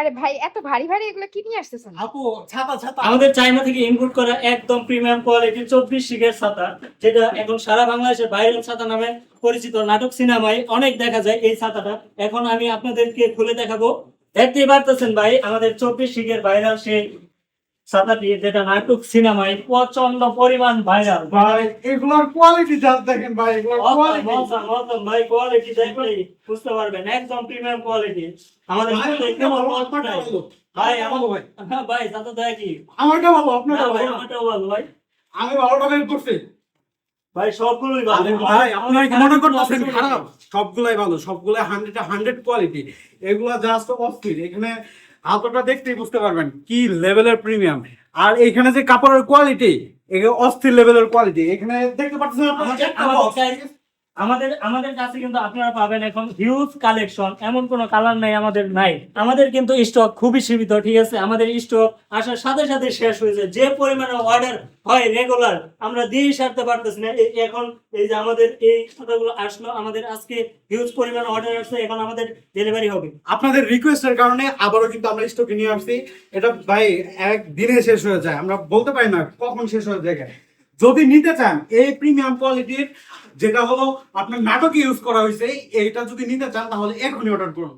আরে ভাই এত ভারী ভারী এগুলো কি নিয়ে আসতেছেন? আপু ছাতা ছাতা আমাদের চায়না থেকে ইম্পোর্ট করা একদম প্রিমিয়াম কোয়ালিটির 24 শিকের ছাতা, যেটা এখন সারা বাংলাদেশের ভাইরাল ছাতা নামে পরিচিত। নাটক সিনেমায় অনেক দেখা যায় এই ছাতাটা। এখন আমি আপনাদেরকে খুলে দেখাবো। দেখতেই পারতেছেন ভাই, আমাদের 24 শিকের ভাইরাল সেই ছাতাটি, যেটা নাটক সিনেমায় প্রচন্ড পরিমাণ ভাইরাল। ভাই এগুলোর কোয়ালিটি জাস্ট দেখেন ভাই, এগুলোর কোয়ালিটি ভাই কোয়ালিটি দেখলেই বুঝতে পারবেন, একদম প্রিমিয়াম কোয়ালিটি। আমাদের ভাই হ্যাঁ ভাই, ছাতা তো একই। আমারটা ভালো, আপনারটা ভাই ভালো। আমারটাও ভালো ভাই। আমি ভালোটা বের করছি। ভাই সবগুলোই ভালো ভাই আপনারা কি মনে করতেছেন খারাপ? সবগুলাই ভালো, সবগুলাই 100 কোয়ালিটি। এগুলা জাস্ট অস্থির। এখানে হাতটা দেখতেই বুঝতে পারবেন কি লেভেলের প্রিমিয়াম। আর এখানে যে কাপড়ের কোয়ালিটি, এগুলো অস্থির লেভেলের কোয়ালিটি। এখানে দেখতে পাচ্ছেন আপনারা একটা box। আমাদের আমাদের কাছে কিন্তু আপনারা পাবেন এখন হিউজ কালেকশন। এমন কোনো কালার নাই আমাদের নাই। আমাদের কিন্তু স্টক খুবই সীমিত, ঠিক আছে? আমাদের স্টক আসার সাথে সাথে শেষ হয়ে যায়। যে পরিমাণে অর্ডার হয় রেগুলার, আমরা দিয়ে সারতে পারতেছি না। এখন এই যে আমাদের এই খাতাগুলো আসলো, আমাদের আজকে হিউজ পরিমাণে অর্ডার আসছে, এখন আমাদের ডেলিভারি হবে। আপনাদের রিকোয়েস্টের কারণে আবারও কিন্তু আমরা স্টকে নিয়ে আসছি। এটা ভাই একদিনে শেষ হয়ে যায়, আমরা বলতে পারি না কখন শেষ হয়ে যায়। যদি নিতে চান এই প্রিমিয়াম কোয়ালিটির, যেটা হলো আপনার নাটকে ইউজ করা হয়েছে, এইটা যদি নিতে চান তাহলে এখনই অর্ডার করুন।